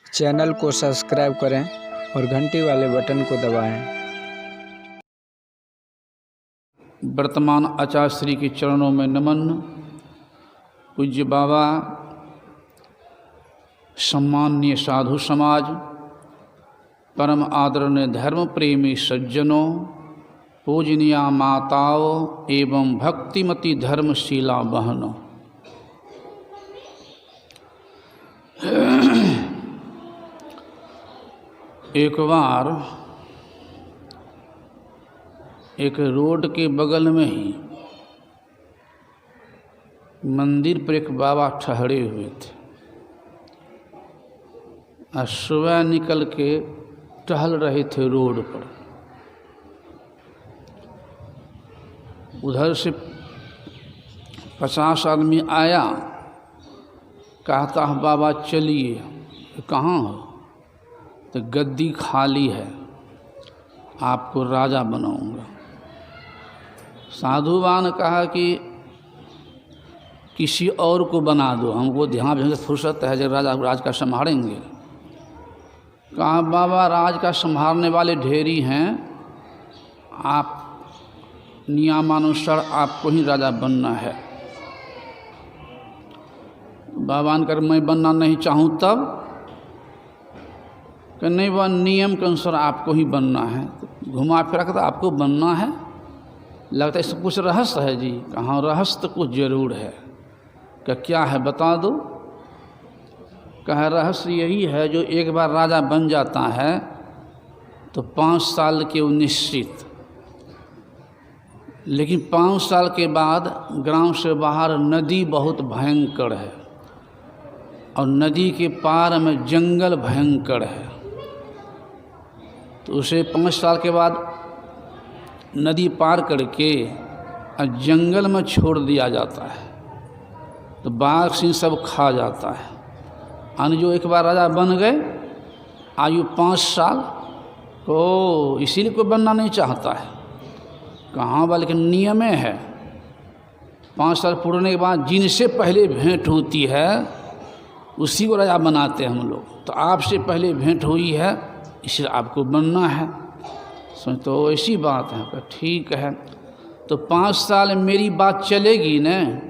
Channel को subscribe करें और घंटी वाले बटन को दबाएं। वर्तमान आचार्य श्री के चरणों में नमन। पूज्य बाबा, सम्माननीय साधु समाज, परम आदरणीय धर्म प्रेमी सज्जनों, पूजनीय माताओं एवं भक्तिमती धर्मशीला बहनों, एक बार एक रोड के बगल में ही मंदिर पर एक बाबा ठहरे हुए थे और सुबह निकल के टहल रहे थे रोड पर। उधर से 50 आदमी आया, कहता है बाबा चलिए। कहाँ हो? तो गद्दी खाली है, आपको राजा बनाऊंगा। साधुवान कहा कि किसी और को बना दो, हमको ध्यान में फुर्सत है जब राज का संभालेंगे। कहा बाबा राज का संभालने वाले ढेरी हैं, आप नियमानुसार आपको ही राजा बनना है। बाबा ने कर मैं बनना नहीं चाहूँ तब कि नहीं, वह नियम के अनुसार आपको ही बनना है। घुमा फिरा कर आपको बनना है, लगता है इसमें कुछ रहस्य है जी। कहाँ रहस्य तो कुछ जरूर है। क्या है बता दो। कहा रहस्य यही है, जो एक बार राजा बन जाता है तो 5 साल के निश्चित, लेकिन 5 साल के बाद ग्राम से बाहर नदी बहुत भयंकर है और नदी के पार में जंगल भयंकर है। तो उसे 5 साल के बाद नदी पार करके और जंगल में छोड़ दिया जाता है, तो बाघ सिंह सब खा जाता है। और जो एक बार राजा बन गए, आयु 5 साल, तो इसीलिए कोई बनना नहीं चाहता है। कहाँ बल्कि नियम है, 5 साल पूरने के बाद जिनसे पहले भेंट होती है उसी को राजा बनाते हैं हम लोग। तो आपसे पहले भेंट हुई है, इसलिए आपको बनना है। तो ऐसी बात है। तो ठीक है, तो 5 साल मेरी बात चलेगी न,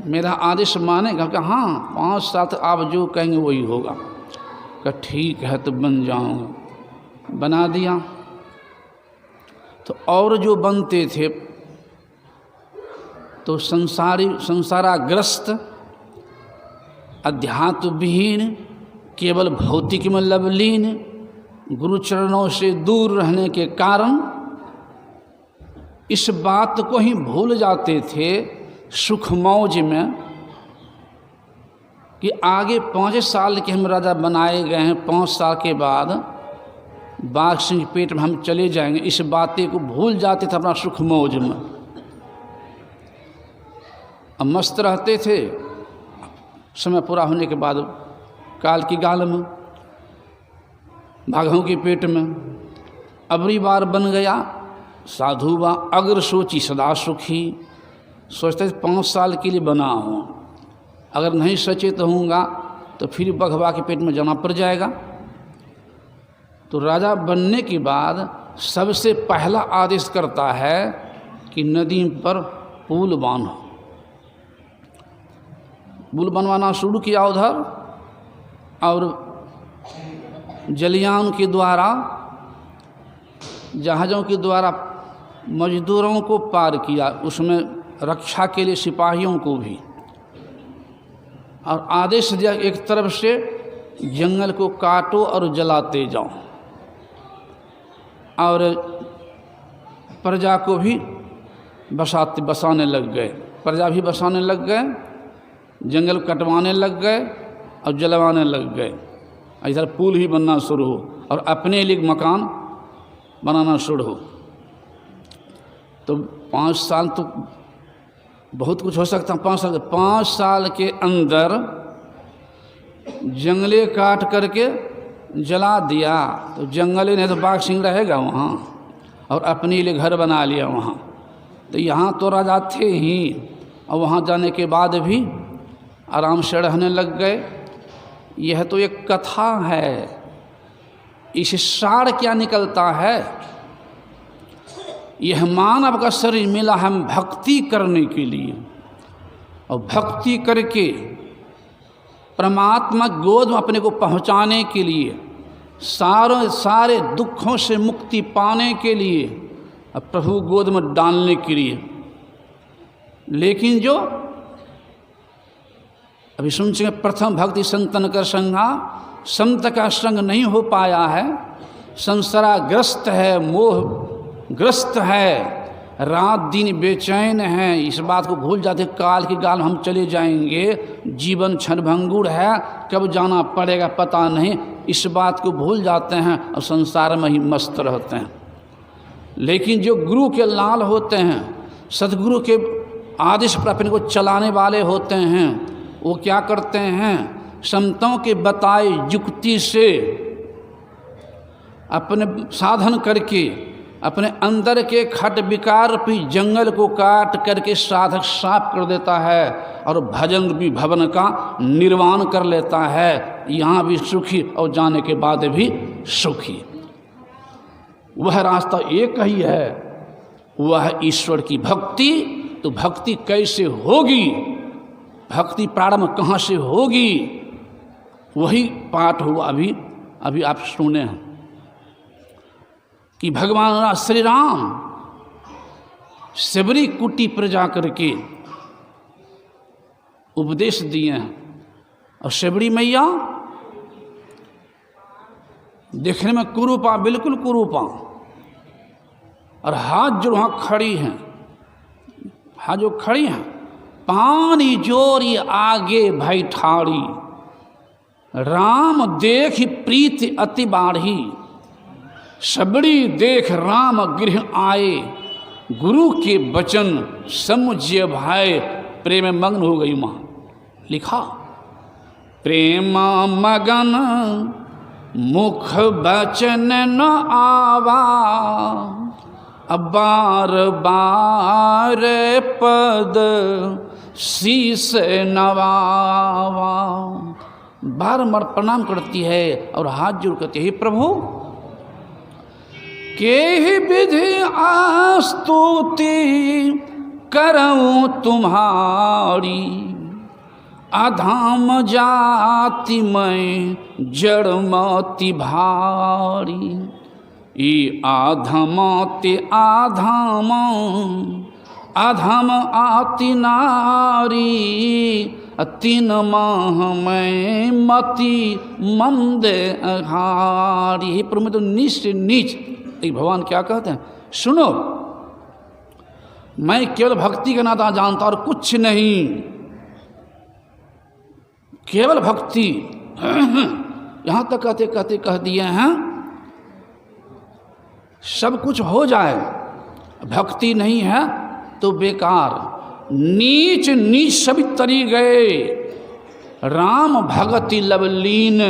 मेरा आदेश मानेगा? कि हाँ 5 साल तक आप जो कहेंगे वही होगा। कि ठीक है तो बन जाऊँगा। बना दिया। तो और जो बनते थे तो संसाराग्रस्त, अध्यात्मविहीन, केवल भौतिक में लवलीन, गुरुचरणों से दूर रहने के कारण इस बात को ही भूल जाते थे सुख मौज में कि आगे 5 साल के हम राजा बनाए गए हैं, 5 साल के बाद बाघ सिंह पेट में हम चले जाएंगे। इस बातें को भूल जाते थे अपना सुख मौज में। अब मस्त रहते थे। समय पूरा होने के बाद काल की गाल में, बाघों के पेट में अबरी बार बन गया। साधु बा अगर सोची सदा सुखी, सोचते 5 साल के लिए बना हूँ, अगर नहीं सचेत होऊंगा तो फिर बघवा के पेट में जाना पड़ जाएगा। तो राजा बनने के बाद सबसे पहला आदेश करता है कि नदी पर पुल बांधो। पुल बनवाना शुरू किया उधर, और जलयान के द्वारा, जहाज़ों के द्वारा मजदूरों को पार किया, उसमें रक्षा के लिए सिपाहियों को भी। और आदेश दिया एक तरफ से जंगल को काटो और जलाते जाओ, और प्रजा को भी बसाने लग गए। प्रजा भी बसाने लग गए, जंगल कटवाने लग गए और जलवाने लग गए। इधर पुल ही बनना शुरू हो और अपने लिए मकान बनाना शुरू हो। तो 5 साल तो बहुत कुछ हो सकता है। 5 साल के अंदर जंगले काट करके जला दिया, तो जंगल नहीं तो बाघ सिंह रहेगा वहाँ, और अपने लिए घर बना लिया वहाँ। तो यहाँ तो राजा थे ही, और वहाँ जाने के बाद भी आराम से रहने लग गए। यह तो एक कथा है। इस सार क्या निकलता है? यह मानव का शरीर मिला हम भक्ति करने के लिए, और भक्ति करके परमात्मा गोद में अपने को पहुंचाने के लिए, सारे दुखों से मुक्ति पाने के लिए, और प्रभु गोद में डालने के लिए। लेकिन जो अभी सुन चुके प्रथम भक्ति संतन कर संगा, संत का संग नहीं हो पाया है, संसारग्रस्त है, मोहग्रस्त है, रात दिन बेचैन है, इस बात को भूल जाते काल की गाल हम चले जाएंगे, जीवन क्षणभंगुर है, कब जाना पड़ेगा पता नहीं, इस बात को भूल जाते हैं और संसार में ही मस्त रहते हैं। लेकिन जो गुरु के लाल होते हैं, सतगुरु के आदेश पर अपने को चलाने वाले होते हैं, वो क्या करते हैं? संतों के बताए युक्ति से अपने साधन करके अपने अंदर के खट विकार रूपी जंगल को काट करके साधक साफ कर देता है और भजन रूपी भवन का निर्माण कर लेता है। यहाँ भी सुखी और जाने के बाद भी सुखी। वह रास्ता एक ही है, वह ईश्वर की भक्ति। तो भक्ति कैसे होगी, भक्ति प्रारंभ कहाँ से होगी, वही पाठ हुआ अभी आप सुने हैं कि भगवान श्री राम शबरी कुटी पर जा करके उपदेश दिए हैं, और शबरी मैया देखने में कुरूपा, बिल्कुल कुरूपा, और हाथ जो वहाँ खड़ी हैं, हाथ जो खड़ी हैं, पानी जोरी आगे भाई ठाड़ी, राम देख प्रीति अति बाढ़ी, शबरी देख राम गृह आए, गुरु के वचन समुझे भाई, प्रेम मग्न हो गई माँ। लिखा प्रेम मगन मुख बचन न आवा, बार बार पद शीस नवावा। बार प्रणाम करती है और हाथ जोड़ करती है, हे प्रभु के विधि आस्तुति करऊं तुम्हारी, अधाम जाति में जड़मति भारी, ई आधमति आधाम अधम आति नारी, तीन माह में मति मंद हारी। प्रभु तो नीच से नीच। भगवान क्या कहते हैं? सुनो, मैं केवल भक्ति का नाता जानता और कुछ नहीं, केवल भक्ति। यहां तक कहते कहते कह दिए हैं सब कुछ हो जाए, भक्ति नहीं है तो बेकार। नीच नीच सभी तरी गए, राम भगति लवलीन,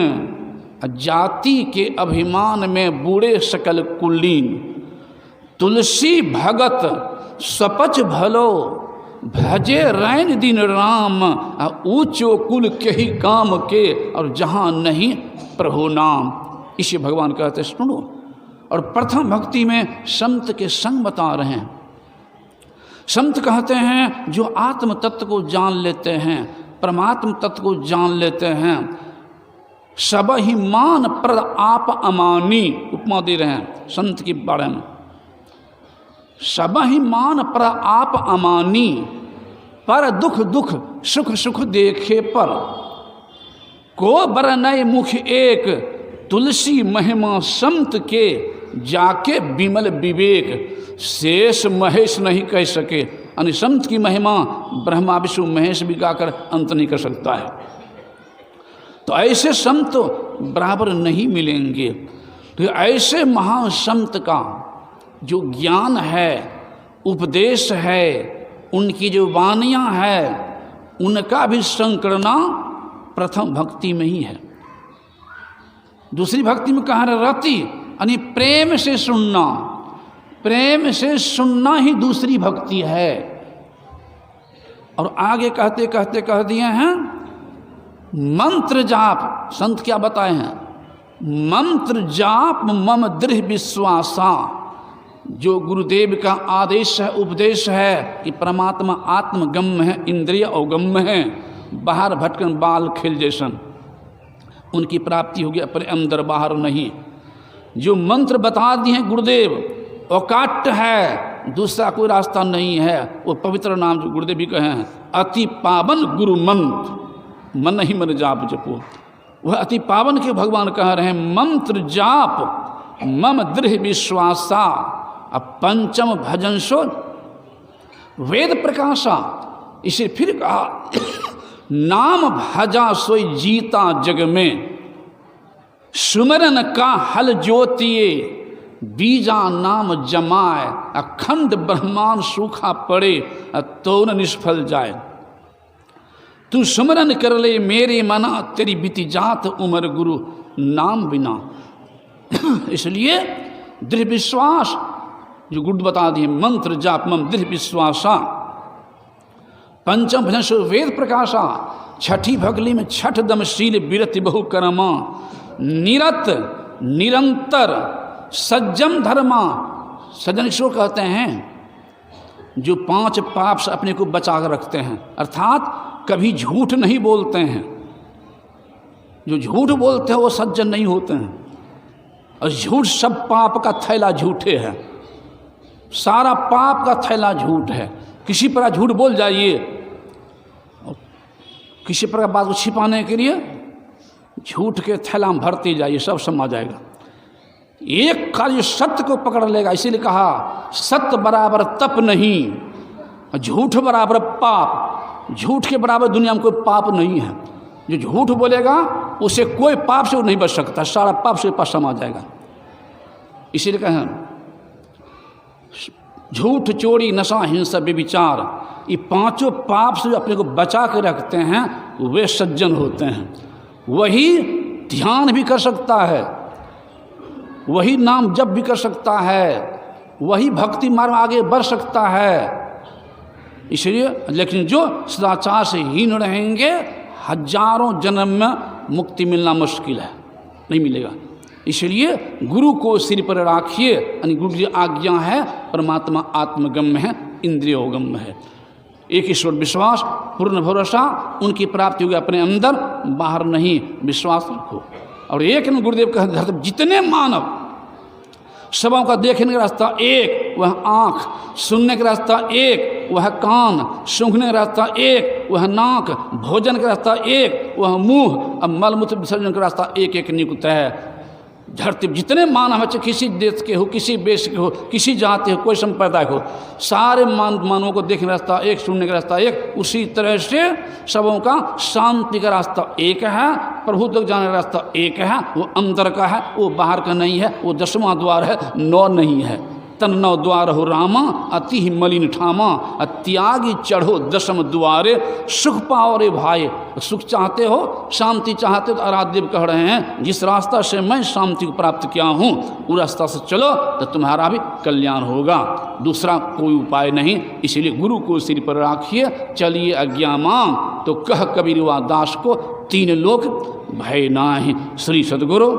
जाति के अभिमान में बूढ़े सकल कुलीन। तुलसी भगत सपच भलो, भजे रैन दिन राम, ऊंचो कुल के ही काम के, और जहाँ नहीं प्रभु नाम। इसे भगवान कहते सुनो। और प्रथम भक्ति में संत के संग बता रहे हैं। संत कहते हैं जो आत्म तत्व को जान लेते हैं, परमात्म तत्व को जान लेते हैं, सब ही मान प्रद आप अमानी। उपमा दे रहे हैं संत के बारे में। सब ही मान प्रद आप अमानी, पर दुख दुख सुख सुख देखे पर, को बरनय मुख एक, तुलसी महिमा संत के, जाके विमल विवेक, शेष महेश नहीं कह सके। यानी संत की महिमा ब्रह्मा विष्णु महेश भी गाकर अंत नहीं कर सकता है। तो ऐसे संत बराबर नहीं मिलेंगे। तो ऐसे महान संत का जो ज्ञान है, उपदेश है, उनकी जो वाणियाँ है, उनका भी संग करना प्रथम भक्ति में ही है। दूसरी भक्ति में कहा रति, यानी प्रेम से सुनना। प्रेम से सुनना ही दूसरी भक्ति है। और आगे कहते कहते कह दिए हैं मंत्र जाप संत क्या बताए हैं? मंत्र जाप मम दृढ़ विश्वासा। जो गुरुदेव का आदेश है, उपदेश है कि परमात्मा आत्मगम्य है, इंद्रिय अवगम्य है, बाहर भटकन बाल खेल जैसन, उनकी प्राप्ति होगी अपने अंदर, बाहर नहीं। जो मंत्र बता दिए हैं गुरुदेव, अकाट्य है, दूसरा कोई रास्ता नहीं है। वो पवित्र नाम जो गुरुदेव भी कहे हैं, अति पावन गुरु मंत्र, मन ही मन जाप जपो, वह अति पावन के भगवान कह रहे हैं। मंत्र जाप मम दृढ़ विश्वासा। अब पंचम भजन सो वेद प्रकाशा। इसे फिर कहा नाम भजा सोई जीता जग में, सुमरन का हल ज्योतिए, बीजा नाम जमाए, अखंड ब्रह्मांड सूखा पड़े तो न निष्फल जाए। तू सुमरन कर ले मेरे मना, तेरी बीती जात उमर गुरु नाम बिना। इसलिए दृढ़ विश्वास जो गुरु बता दिए, मंत्र जाप मम दृढ़ विश्वासा। पंचम भजन सो वेद प्रकाशा। छठी भगली में छठ दमशील बिरति बहु कर्मा, निरत निरंतर सज्जम धर्मा। सज्जन किसको कहते हैं? जो 5 पाप से अपने को बचा कर रखते हैं, अर्थात कभी झूठ नहीं बोलते हैं। जो झूठ बोलते हैं वो सज्जन नहीं होते हैं। और झूठ सब पाप का थैला झूठे है, सारा पाप का थैला झूठ है। किसी पर झूठ बोल जाइए, किसी प्रकार बात को छिपाने के लिए झूठ के थैला में भरते जाइए, सब समा जाएगा। एक कार्य सत्य को पकड़ लेगा। इसीलिए कहा सत्य बराबर तप नहीं, झूठ बराबर पाप। झूठ के बराबर दुनिया में कोई पाप नहीं है। जो झूठ बोलेगा उसे कोई पाप से वो नहीं बच सकता, सारा पाप से पास समा जाएगा। इसीलिए कहें झूठ चोरी नशा हिंसा व्यभिचार, ये 5 पाप से जो अपने को बचा के रखते हैं वे सज्जन होते हैं। वही ध्यान भी कर सकता है, वही नाम जप भी कर सकता है, वही भक्ति मार्ग आगे बढ़ सकता है। इसलिए लेकिन जो सदाचार से हीन रहेंगे, हजारों जन्म में मुक्ति मिलना मुश्किल है, नहीं मिलेगा। इसलिए गुरु को सिर पर राखिए। यानी गुरु की आज्ञा है, परमात्मा आत्मगम्य है, इंद्रियोगम्य है। एक ईश्वर विश्वास, पूर्ण भरोसा, उनकी प्राप्ति होगी अपने अंदर, बाहर नहीं। विश्वास रखो। और एक न गुरुदेव कह धरती जितने मानव, सबों का देखने का रास्ता एक, वह आँख, सुनने का रास्ता एक, वह कान, सूंघने का रास्ता एक, वह नाक, भोजन का रास्ता एक, वह मुंह, अब मलमूत्र विसर्जन का रास्ता एक एक नियुक्त है। धरती जितने मानव है, किसी देश के हो, किसी वेश के हो, किसी जाति हो, कोई संप्रदाय हो, सारे मानवों को देखने का रास्ता एक, सुनने का रास्ता एक। उसी तरह से सबों का शांति का रास्ता एक है, प्रभु तक जाने का रास्ता एक है। वो अंदर का है, वो बाहर का नहीं है। वो 10वां द्वार है, 9 नहीं है। तन 9 द्वार हो रामा, अति ही मलिन ठामा, त्यागी चढ़ो 10म द्वारे, सुख पाओ रे भाई। सुख चाहते हो, शांति चाहते हो, तो आराध्यदेव कह रहे हैं जिस रास्ता से मैं शांति को प्राप्त किया हूँ उस रास्ता से चलो तो तुम्हारा भी कल्याण होगा। दूसरा कोई उपाय नहीं। इसलिए गुरु को सिर पर राखिए, चलिए अज्ञामाम, तो कह कबीरवा दास को 3 लोक भय नाहि। श्री सद्गुरु।